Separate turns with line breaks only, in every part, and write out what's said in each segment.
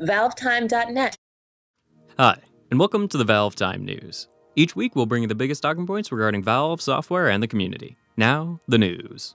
ValveTime.net.
Hi, and welcome to the ValveTime News. Each week we'll bring you the biggest talking points regarding Valve, software, and the community. Now, the news.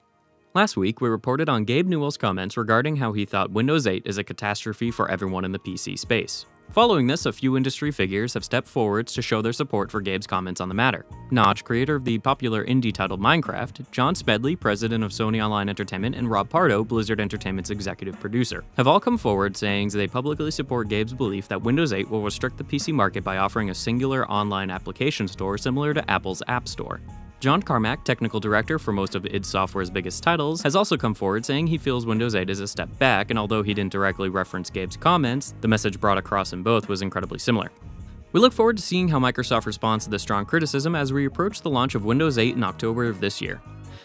Last week, we reported on Gabe Newell's comments regarding how he thought Windows 8 is a catastrophe for everyone in the PC space. Following this, a few industry figures have stepped forward to show their support for Gabe's comments on the matter. Notch, creator of the popular indie title Minecraft, John Smedley, president of Sony Online Entertainment, and Rob Pardo, Blizzard Entertainment's executive producer, have all come forward saying they publicly support Gabe's belief that Windows 8 will restrict the PC market by offering a singular online application store similar to Apple's App Store. John Carmack, technical director for most of id Software's biggest titles, has also come forward saying he feels Windows 8 is a step back, and although he didn't directly reference Gabe's comments, the message brought across in both was incredibly similar. We look forward to seeing how Microsoft responds to this strong criticism as we approach the launch of Windows 8 in October of this year.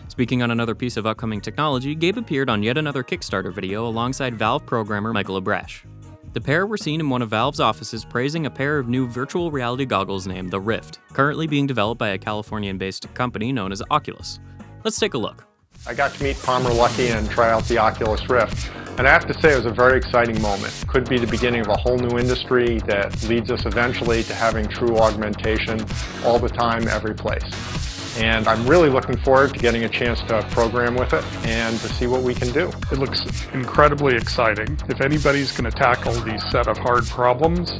Speaking on another piece of upcoming technology, Gabe appeared on yet another Kickstarter video alongside Valve programmer Michael Abrash. The pair were seen in one of Valve's offices praising a pair of new virtual reality goggles named the Rift, currently being developed by a Californian-based company known as Oculus. Let's take a look.
I got to meet Palmer Luckey and try out the Oculus Rift, and I have to say it was a very exciting moment. Could be the beginning of a whole new industry that leads us eventually to having true augmentation all the time, every place. And I'm really looking forward to getting a chance to program with it and to see what we can do.
It looks incredibly exciting. If anybody's going to tackle these set of hard problems,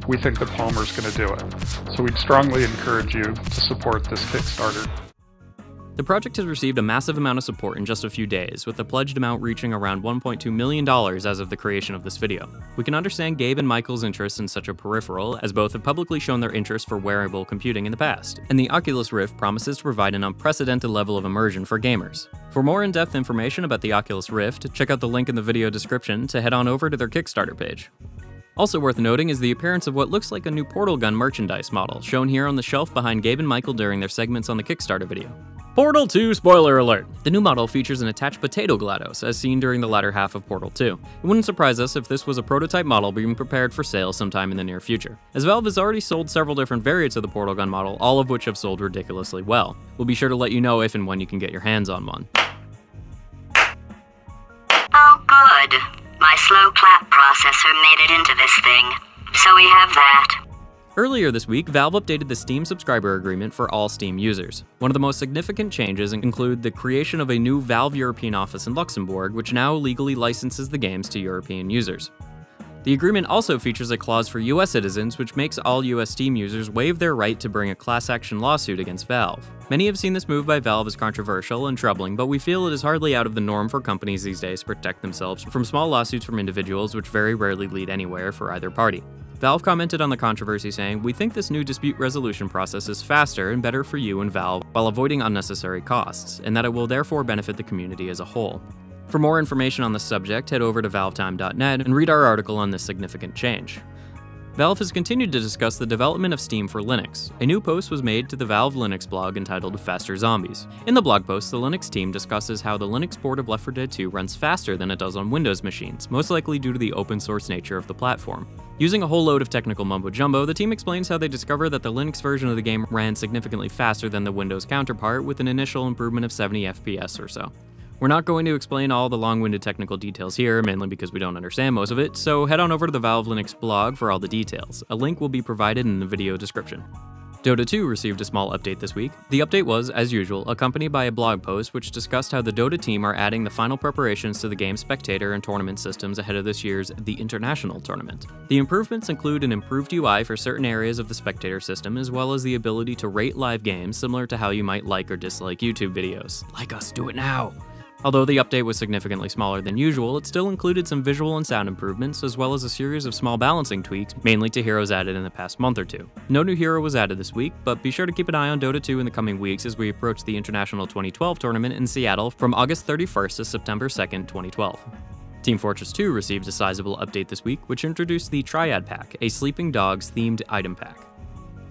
we think that Palmer's going to do it. So we'd strongly encourage you to support this Kickstarter.
The project has received a massive amount of support in just a few days, with the pledged amount reaching around $1.2 million as of the creation of this video. We can understand Gabe and Michael's interest in such a peripheral, as both have publicly shown their interest for wearable computing in the past, and the Oculus Rift promises to provide an unprecedented level of immersion for gamers. For more in-depth information about the Oculus Rift, check out the link in the video description to head on over to their Kickstarter page. Also worth noting is the appearance of what looks like a new Portal Gun merchandise model, shown here on the shelf behind Gabe and Michael during their segments on the Kickstarter video. Portal 2 spoiler alert! The new model features an attached potato GLaDOS, as seen during the latter half of Portal 2. It wouldn't surprise us if this was a prototype model being prepared for sale sometime in the near future, as Valve has already sold several different variants of the Portal Gun model, all of which have sold ridiculously well. We'll be sure to let you know if and when you can get your hands on one.
Oh good. My slow clap processor made it into this thing. So we have that.
Earlier this week, Valve updated the Steam subscriber agreement for all Steam users. One of the most significant changes include the creation of a new Valve European office in Luxembourg, which now legally licenses the games to European users. The agreement also features a clause for US citizens, which makes all US Steam users waive their right to bring a class action lawsuit against Valve. Many have seen this move by Valve as controversial and troubling, but we feel it is hardly out of the norm for companies these days to protect themselves from small lawsuits from individuals, which very rarely lead anywhere for either party. Valve commented on the controversy saying, "We think this new dispute resolution process is faster and better for you and Valve while avoiding unnecessary costs, and that it will therefore benefit the community as a whole." For more information on this subject, head over to ValveTime.net and read our article on this significant change. Valve has continued to discuss the development of Steam for Linux. A new post was made to the Valve Linux blog entitled Faster Zombies. In the blog post, the Linux team discusses how the Linux port of Left 4 Dead 2 runs faster than it does on Windows machines, most likely due to the open source nature of the platform. Using a whole load of technical mumbo-jumbo, the team explains how they discovered that the Linux version of the game ran significantly faster than the Windows counterpart, with an initial improvement of 70 FPS or so. We're not going to explain all the long-winded technical details here, mainly because we don't understand most of it, so head on over to the Valve Linux blog for all the details. A link will be provided in the video description. Dota 2 received a small update this week. The update was, as usual, accompanied by a blog post which discussed how the Dota team are adding the final preparations to the game's spectator and tournament systems ahead of this year's The International Tournament. The improvements include an improved UI for certain areas of the spectator system, as well as the ability to rate live games similar to how you might like or dislike YouTube videos. Like us, do it now! Although the update was significantly smaller than usual, it still included some visual and sound improvements, as well as a series of small balancing tweaks, mainly to heroes added in the past month or two. No new hero was added this week, but be sure to keep an eye on Dota 2 in the coming weeks as we approach the International 2012 tournament in Seattle from August 31st to September 2nd, 2012. Team Fortress 2 received a sizable update this week, which introduced the Triad Pack, a Sleeping Dogs themed item pack.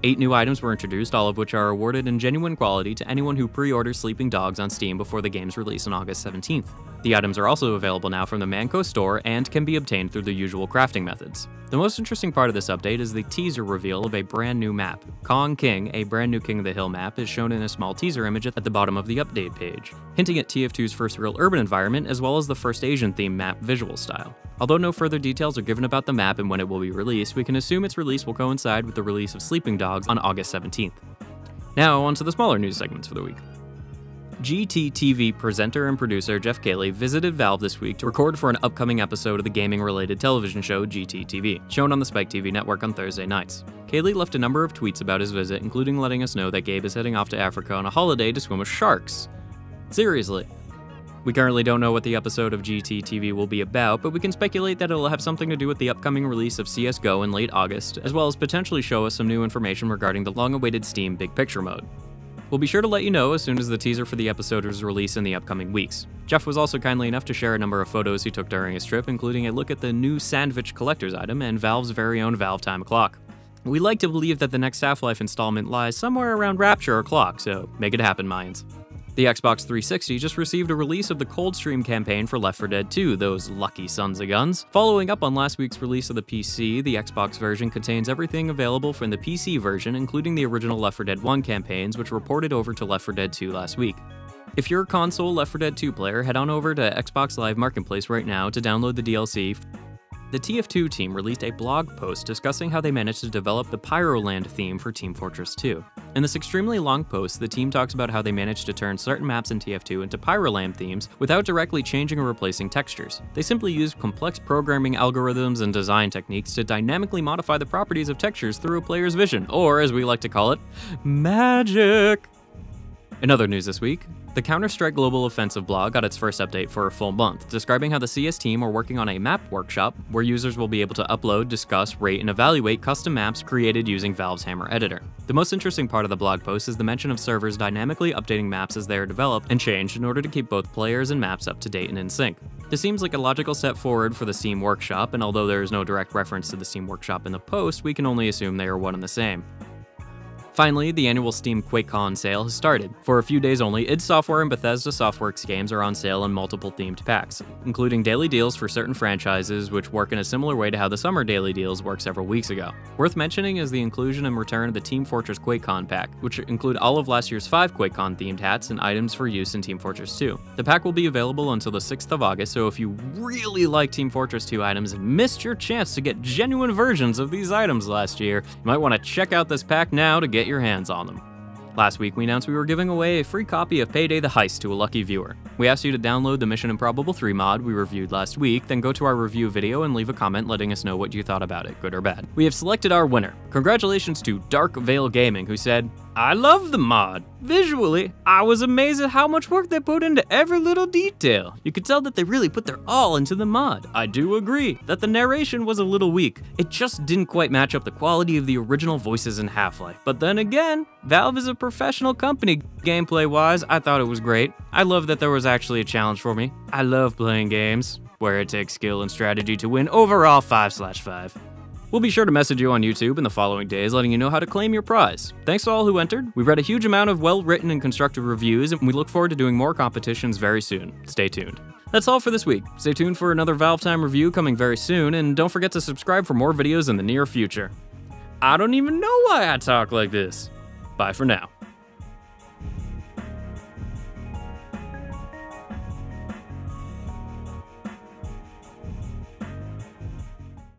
8 new items were introduced, all of which are awarded in genuine quality to anyone who pre-orders Sleeping Dogs on Steam before the game's release on August 17th. The items are also available now from the Manco store and can be obtained through the usual crafting methods. The most interesting part of this update is the teaser reveal of a brand new map. Kong King, a brand new King of the Hill map, is shown in a small teaser image at the bottom of the update page, hinting at TF2's first real urban environment as well as the first Asian-themed map visual style. Although no further details are given about the map and when it will be released, we can assume its release will coincide with the release of Sleeping Dogs on August 17th. Now, on to the smaller news segments for the week. GTTV presenter and producer Jeff Gade visited Valve this week to record for an upcoming episode of the gaming-related television show GTTV, shown on the Spike TV network on Thursday nights. Gade left a number of tweets about his visit, including letting us know that Gabe is heading off to Africa on a holiday to swim with sharks. Seriously. We currently don't know what the episode of GTTV will be about, but we can speculate that it'll have something to do with the upcoming release of CSGO in late August, as well as potentially show us some new information regarding the long-awaited Steam Big Picture mode. We'll be sure to let you know as soon as the teaser for the episode is released in the upcoming weeks. Jeff was also kindly enough to share a number of photos he took during his trip, including a look at the new Sandwich collector's item and Valve's very own ValveTime clock. We like to believe that the next Half-Life installment lies somewhere around Rapture or Clock, so make it happen, Mayans. The Xbox 360 just received a release of the Coldstream campaign for Left 4 Dead 2, those lucky sons of guns. Following up on last week's release of the PC, the Xbox version contains everything available from the PC version, including the original Left 4 Dead 1 campaigns, which were ported over to Left 4 Dead 2 last week. If you're a console Left 4 Dead 2 player, head on over to Xbox Live Marketplace right now to download the DLC. The TF2 team released a blog post discussing how they managed to develop the Pyroland theme for Team Fortress 2. In this extremely long post, the team talks about how they managed to turn certain maps in TF2 into Pyroland themes without directly changing or replacing textures. They simply used complex programming algorithms and design techniques to dynamically modify the properties of textures through a player's vision, or as we like to call it, magic! In other news this week, the Counter-Strike Global Offensive blog got its first update for a full month, describing how the CS team are working on a map workshop where users will be able to upload, discuss, rate, and evaluate custom maps created using Valve's Hammer editor. The most interesting part of the blog post is the mention of servers dynamically updating maps as they are developed and changed in order to keep both players and maps up to date and in sync. This seems like a logical step forward for the Steam Workshop, and although there is no direct reference to the Steam Workshop in the post, we can only assume they are one and the same. Finally, the annual Steam QuakeCon sale has started. For a few days only, id Software and Bethesda Softworks games are on sale in multiple themed packs, including daily deals for certain franchises, which work in a similar way to how the summer daily deals worked several weeks ago. Worth mentioning is the inclusion and return of the Team Fortress QuakeCon pack, which include all of last year's 5 QuakeCon themed hats and items for use in Team Fortress 2. The pack will be available until the 6th of August, so if you really like Team Fortress 2 items and missed your chance to get genuine versions of these items last year, you might want to check out this pack now to get your hands on them. Last week, we announced we were giving away a free copy of Payday the Heist to a lucky viewer. We asked you to download the Mission Improbable 3 mod we reviewed last week, then go to our review video and leave a comment letting us know what you thought about it, good or bad. We have selected our winner. Congratulations to Dark Veil Gaming, who said, "I love the mod. Visually, I was amazed at how much work they put into every little detail. You could tell that they really put their all into the mod. I do agree that the narration was a little weak. It just didn't quite match up the quality of the original voices in Half-Life. But then again, Valve is a professional company. Gameplay-wise, I thought it was great. I love that there was actually a challenge for me. I love playing games where it takes skill and strategy to win overall 5/5. We'll be sure to message you on YouTube in the following days, letting you know how to claim your prize. Thanks to all who entered. We read a huge amount of well-written and constructive reviews, and we look forward to doing more competitions very soon. Stay tuned. That's all for this week. Stay tuned for another ValveTime review coming very soon, and don't forget to subscribe for more videos in the near future. I don't even know why I talk like this. Bye for now.